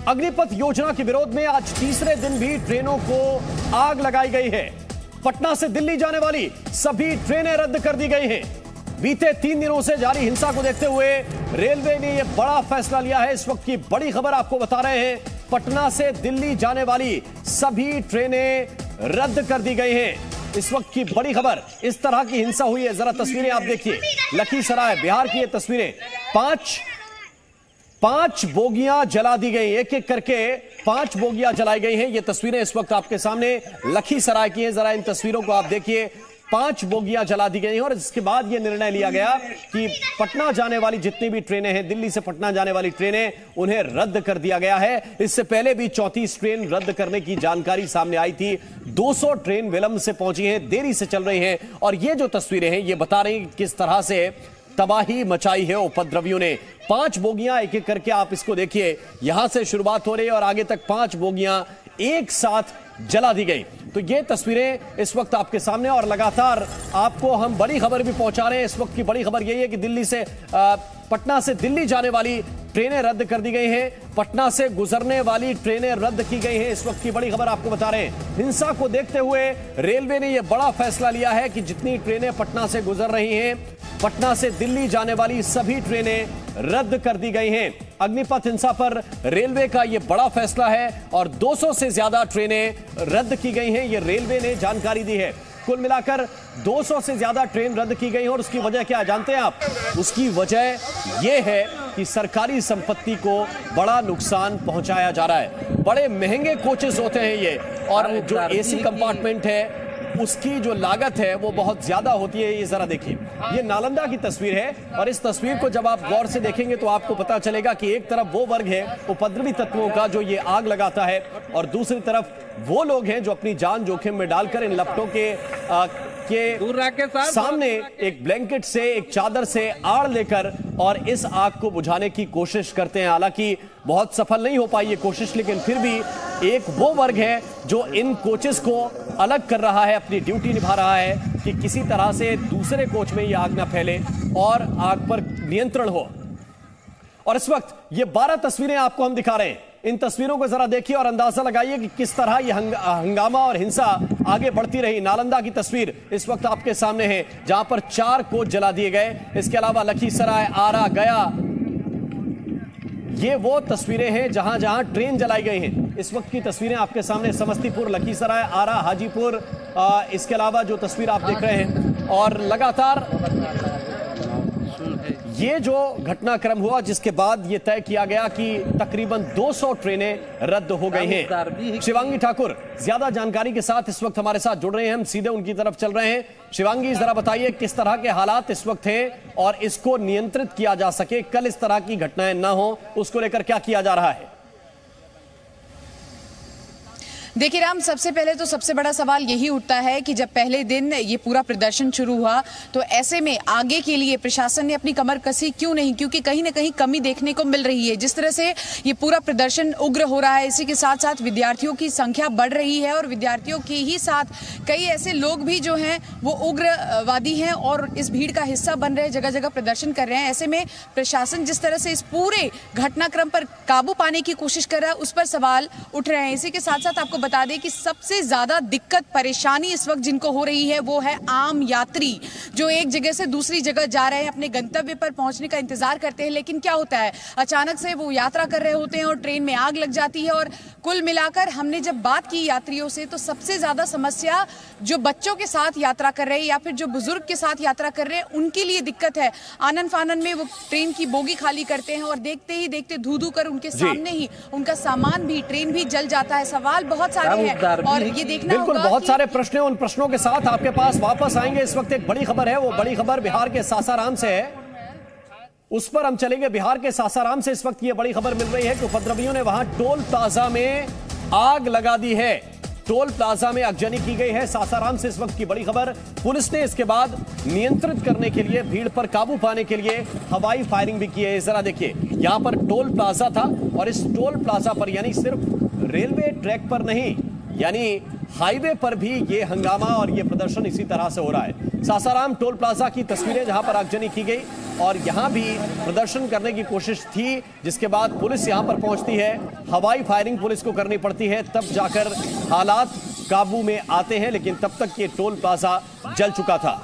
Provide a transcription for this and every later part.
अग्निपथ योजना के विरोध में आज तीसरे दिन भी ट्रेनों को आग लगाई गई है। पटना से दिल्ली जाने वाली सभी ट्रेनें रद्द कर दी गई हैं। बीते 3 दिनों से जारी हिंसा को देखते हुए रेलवे ने यह बड़ा फैसला लिया है। इस वक्त की बड़ी खबर आपको बता रहे हैं, पटना से दिल्ली जाने वाली सभी ट्रेनें रद्द कर दी गई हैं। इस वक्त की बड़ी खबर, इस तरह की हिंसा हुई है। जरा तस्वीरें आप देखिए, लखीसराय बिहार की ये तस्वीरें। पांच बोगियां जला दी गई, एक एक करके 5 बोगियां जलाई गई हैं। ये तस्वीरें इस वक्त आपके सामने लखीसराय की हैं। जरा इन तस्वीरों को आप देखिए, 5 बोगियां जला दी गई हैं और इसके बाद यह निर्णय लिया गया कि पटना जाने वाली जितनी भी ट्रेनें हैं, दिल्ली से पटना जाने वाली ट्रेनें, उन्हें रद्द कर दिया गया है। इससे पहले भी 34 ट्रेन रद्द करने की जानकारी सामने आई थी। 200 ट्रेन विलंब से पहुंची हैं, देरी से चल रही हैं। और ये जो तस्वीरें हैं, ये बता रही किस तरह से तबाही मचाई है उपद्रवियों ने। 5 बोगियां एक एक करके आप इसको देखिए, यहां से शुरुआत हो रही है और आगे तक 5 बोगियां एक साथ जला दी गई। तो ये तस्वीरें इस वक्त आपके सामने और लगातार आपको हम बड़ी खबर भी पहुंचा रहे हैं। इस वक्त की बड़ी खबर यही है कि दिल्ली से पटना से दिल्ली जाने वाली ट्रेनें रद्द कर दी गई हैं। पटना से गुजरने वाली ट्रेनें रद्द की गई हैं। इस वक्त की बड़ी खबर आपको बता रहे हैं। हिंसा को देखते हुए रेलवे ने यह बड़ा फैसला लिया है कि जितनी ट्रेनें पटना से गुजर रही हैं, पटना से दिल्ली जाने वाली सभी ट्रेनें रद्द कर दी गई हैं। अग्निपथ हिंसा पर रेलवे का यह बड़ा फैसला है और 200 से ज्यादा ट्रेनें रद्द की गई हैं, यह रेलवे ने जानकारी दी है। कुल मिलाकर 200 से ज्यादा ट्रेन रद्द की गई हैं और उसकी वजह क्या जानते हैं आप? उसकी वजह यह है कि सरकारी संपत्ति को बड़ा नुकसान पहुंचाया जा रहा है। बड़े महंगे कोचेस होते हैं ये, और जो एसी कंपार्टमेंट है उसकी जो लागत है वो बहुत ज्यादा होती है। ये जरा देखिए, ये नालंदा की तस्वीर है और इस तस्वीर को जब आप गौर से देखेंगे तो आपको पता चलेगा कि एक तरफ वो वर्ग है उपद्रवी तत्वों का जो ये आग लगाता है, और दूसरी तरफ वो लोग हैं जो अपनी जान जोखिम में डालकर इन लपटों के सामने एक ब्लैंकेट से, एक चादर से आड़ लेकर और इस आग को बुझाने की कोशिश करते हैं। हालांकि बहुत सफल नहीं हो पाई ये कोशिश, लेकिन फिर भी एक वो वर्ग है जो इन कोचेस को अलग कर रहा है, अपनी ड्यूटी निभा रहा है कि किसी तरह से दूसरे कोच में ये आग ना फैले और आग पर नियंत्रण हो। और इस वक्त ये 12 तस्वीरें आपको हम दिखा रहे हैं। इन तस्वीरों को जरा देखिए और अंदाजा लगाइए कि किस तरह ये हंगामा और हिंसा आगे बढ़ती रही। नालंदा की तस्वीर इस वक्त आपके सामने है, जहां पर 4 कोच जला दिए गए। इसके अलावा लखीसराय, आरा, गया, ये वो तस्वीरें हैं जहां जहां ट्रेन जलाई गई हैं। इस वक्त की तस्वीरें आपके सामने समस्तीपुर, लखीसराय, आरा, हाजीपुर, इसके अलावा जो तस्वीर आप देख रहे हैं। और लगातार ये जो घटनाक्रम हुआ जिसके बाद ये तय किया गया कि तकरीबन 200 ट्रेनें रद्द हो गई हैं। शिवांगी ठाकुर ज्यादा जानकारी के साथ इस वक्त हमारे साथ जुड़ रहे हैं, हम सीधे उनकी तरफ चल रहे हैं। शिवांगी, जरा बताइए किस तरह के हालात इस वक्त हैं और इसको नियंत्रित किया जा सके, कल इस तरह की घटनाएं ना हो, उसको लेकर क्या किया जा रहा है? देखिए राम, सबसे पहले तो सबसे बड़ा सवाल यही उठता है कि जब पहले दिन ये पूरा प्रदर्शन शुरू हुआ तो ऐसे में आगे के लिए प्रशासन ने अपनी कमर कसी क्यों नहीं, क्योंकि कहीं ना कहीं कमी देखने को मिल रही है। जिस तरह से ये पूरा प्रदर्शन उग्र हो रहा है, इसी के साथ साथ विद्यार्थियों की संख्या बढ़ रही है और विद्यार्थियों के ही साथ कई ऐसे लोग भी जो हैं वो उग्रवादी हैं और इस भीड़ का हिस्सा बन रहे हैं, जगह जगह प्रदर्शन कर रहे हैं। ऐसे में प्रशासन जिस तरह से इस पूरे घटनाक्रम पर काबू पाने की कोशिश कर रहा है, उस पर सवाल उठ रहे हैं। इसी के साथ साथ आपको बता दें कि सबसे ज्यादा दिक्कत परेशानी इस वक्त जिनको हो रही है वो है आम यात्री, जो एक जगह से दूसरी जगह जा रहे हैं, अपने गंतव्य पर पहुंचने का इंतजार करते हैं। लेकिन क्या होता है, अचानक से वो यात्रा कर रहे होते हैं और ट्रेन में आग लग जाती है। और कुल मिलाकर हमने जब बात की यात्रियों से तो सबसे ज्यादा समस्या जो बच्चों के साथ यात्रा कर रहे हैं या फिर जो बुजुर्ग के साथ यात्रा कर रहे हैं उनके लिए दिक्कत है। आनन फानन में वो ट्रेन की बोगी खाली करते हैं और देखते ही देखते धू धू कर उनके सामने ही उनका सामान भी, ट्रेन भी जल जाता है। सवाल बहुत सारे हैं और ये देखना बिल्कुल बहुत सारे प्रश्न हैं। उन प्रश्नों के साथ आपके पास वापस आएंगे। इस वक्त एक बड़ी खबर है, वो बड़ी खबर बिहार के सासाराम से है, उस पर हम चलेंगे। बिहार के सासाराम से इस वक्त ये बड़ी खबर मिल रही है कि उपद्रवियों ने वहां टोल प्लाजा में आग लगा दी है। टोल प्लाजा में आगजनी की गई है। सासाराम से इस वक्त की बड़ी खबर। पुलिस ने इसके बाद नियंत्रित करने के लिए, भीड़ पर काबू पाने के लिए हवाई फायरिंग भी की है। जरा देखिए, यहां पर टोल प्लाजा था और इस टोल प्लाजा पर, यानी सिर्फ रेलवे ट्रैक पर नहीं, यानी हाईवे पर भी ये हंगामा और ये प्रदर्शन इसी तरह से हो रहा है। सासाराम टोल प्लाजा की तस्वीरें जहां पर आगजनी की गई और यहां भी प्रदर्शन करने की कोशिश थी, जिसके बाद पुलिस यहां पर पहुंचती है, हवाई फायरिंग पुलिस को करनी पड़ती है, तब जाकर हालात काबू में आते हैं। लेकिन तब तक ये टोल प्लाजा जल चुका था।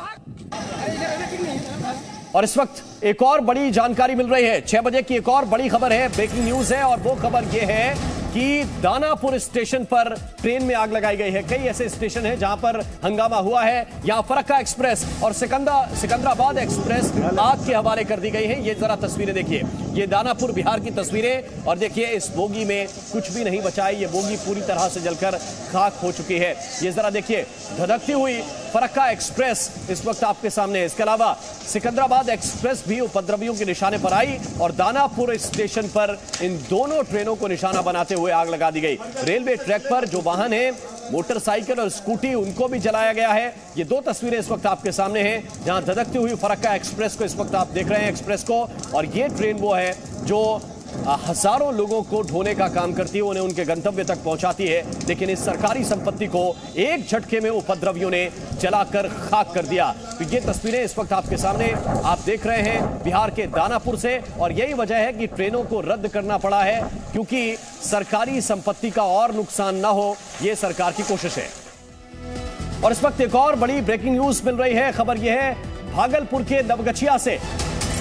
और इस वक्त एक और बड़ी जानकारी मिल रही है, 6 बजे की एक और बड़ी खबर है, ब्रेकिंग न्यूज है। और वो खबर ये है कि दानापुर स्टेशन पर ट्रेन में आग लगाई गई है। कई ऐसे स्टेशन हैं जहां पर हंगामा हुआ है। यहां फरक्का एक्सप्रेस और सिकंदराबाद एक्सप्रेस आग के हवाले कर दी गई है। ये जरा तस्वीरें देखिए, ये दानापुर बिहार की तस्वीरें। और देखिए इस बोगी में कुछ भी नहीं बचा है, ये बोगी पूरी तरह से जलकर खाक हो चुकी है। ये जरा देखिए, धधकती हुई फरक्का एक्सप्रेस इस वक्त आपके सामने है। इसके अलावा सिकंदराबाद एक्सप्रेस भी उपद्रवियों के निशाने पर आई और दानापुर स्टेशन पर इन दोनों ट्रेनों को निशाना बनाते हुए आग लगा दी गई। रेलवे ट्रैक पर जो वाहन है, मोटरसाइकिल और स्कूटी, उनको भी जलाया गया है। ये दो तस्वीरें इस वक्त आपके सामने हैं, जहां धधकती हुई फरक्का एक्सप्रेस को इस वक्त आप देख रहे हैं, एक्सप्रेस को। और ये ट्रेन वो है जो हजारों लोगों को ढोने का काम करती है, उन्हें उनके गंतव्य तक पहुंचाती है। लेकिन इस सरकारी संपत्ति को एक झटके में उपद्रवियों ने जलाकर खाक कर दिया। तो ये तस्वीरें इस वक्त आपके सामने आप देख रहे हैं बिहार के दानापुर से। और यही वजह है कि ट्रेनों को रद्द करना पड़ा है, क्योंकि सरकारी संपत्ति का और नुकसान ना हो, ये सरकार की कोशिश है। और इस वक्त एक और बड़ी ब्रेकिंग न्यूज मिल रही है। खबर यह है भागलपुर के नवगछिया से,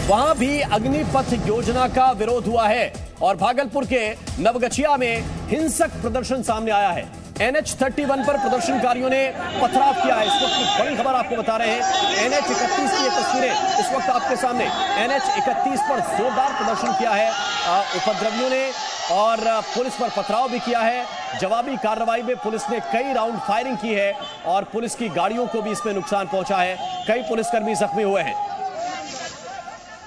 वहां भी अग्निपथ योजना का विरोध हुआ है और भागलपुर के नवगछिया में हिंसक प्रदर्शन सामने आया है। NH31 पर प्रदर्शनकारियों ने पथराव किया है। इस वक्त की बड़ी खबर आपको बता रहे हैं, NH31 की ये तस्वीरें इस वक्त आपके सामने। NH31 पर जोरदार प्रदर्शन किया है उपद्रवियों ने और पुलिस पर पथराव भी किया है। जवाबी कार्रवाई में पुलिस ने कई राउंड फायरिंग की है और पुलिस की गाड़ियों को भी इसमें नुकसान पहुंचा है। कई पुलिसकर्मी जख्मी हुए हैं।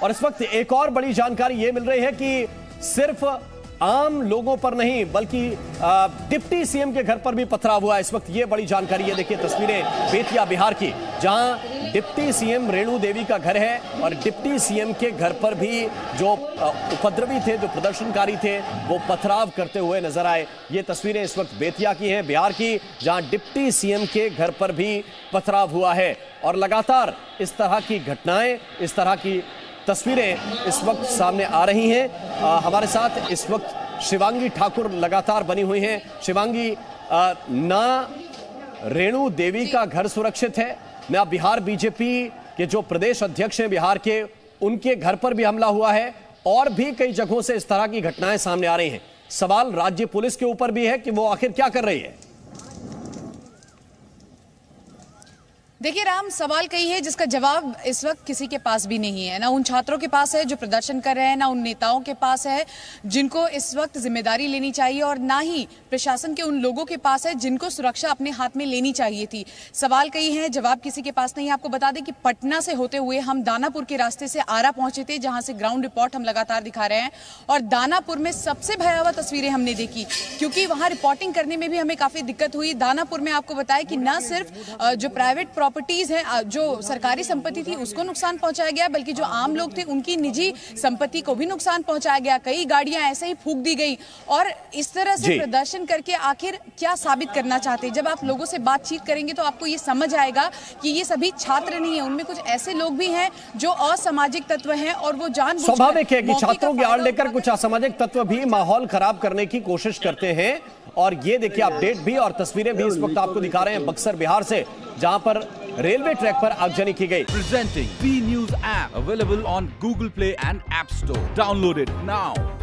और इस वक्त एक और बड़ी जानकारी यह मिल रही है कि सिर्फ आम लोगों पर नहीं बल्कि डिप्टी सीएम के घर पर भी पथराव हुआ है। इस वक्त ये बड़ी जानकारी, ये देखिए तस्वीरें बेतिया बिहार की, जहां डिप्टी सीएम रेणु देवी का घर है और डिप्टी सीएम के घर पर भी जो उपद्रवी थे, जो प्रदर्शनकारी थे, वो पथराव करते हुए नजर आए। ये तस्वीरें इस वक्त बेतिया की हैं, बिहार की, जहां डिप्टी सीएम के घर पर भी पथराव हुआ है। और लगातार इस तरह की घटनाएं, इस तरह की तस्वीरें इस वक्त सामने आ रही हैं। हमारे साथ इस वक्त शिवांगी ठाकुर लगातार बनी हुई हैं। शिवांगी, ना रेणु देवी का घर सुरक्षित है, ना बिहार बीजेपी के जो प्रदेश अध्यक्ष हैं बिहार के, उनके घर पर भी हमला हुआ है, और भी कई जगहों से इस तरह की घटनाएं सामने आ रही हैं। सवाल राज्य पुलिस के ऊपर भी है कि वो आखिर क्या कर रही है। देखिए राम, सवाल कई है जिसका जवाब इस वक्त किसी के पास भी नहीं है। ना उन छात्रों के पास है जो प्रदर्शन कर रहे हैं, ना उन नेताओं के पास है जिनको इस वक्त जिम्मेदारी लेनी चाहिए, और ना ही प्रशासन के उन लोगों के पास है जिनको सुरक्षा अपने हाथ में लेनी चाहिए थी। सवाल कई हैं, जवाब किसी के पास नहीं है। आपको बता दें कि पटना से होते हुए हम दानापुर के रास्ते से आरा पहुंचे थे, जहां से ग्राउंड रिपोर्ट हम लगातार दिखा रहे हैं। और दानापुर में सबसे भयावह तस्वीरें हमने देखी, क्योंकि वहां रिपोर्टिंग करने में भी हमें काफी दिक्कत हुई। दानापुर में आपको बताया कि न सिर्फ जो प्राइवेट प्रॉपर्टीज है, जो सरकारी संपत्ति थी, उसको नुकसान पहुंचाया गया, बल्कि जो आम लोग थे उनकी निजी संपत्ति को भी नुकसान पहुंचाया गया। कई गाड़ियां ऐसे ही फूंक दी गई। और इस तरह से प्रदर्शन करके आखिर क्या साबित करना चाहते हैं? जब आप लोगों से बातचीत करेंगे तो आपको ये समझ आएगा कि ये सभी छात्र नहीं है, उनमें कुछ ऐसे लोग भी हैं जो असामाजिक तत्व हैं, और वो जानबूझकर, स्वाभाविक है कि छात्रों की आड़ लेकर कुछ असामाजिक तत्व भी माहौल खराब करने की कोशिश करते हैं। और ये देखिए अपडेट भी और तस्वीरें भी इस वक्त आपको दिखा रहे हैं बक्सर बिहार से, जहां पर रेलवे ट्रैक पर आगजनी की गई। Presenting B News app available on Google Play and App Store. Download it now.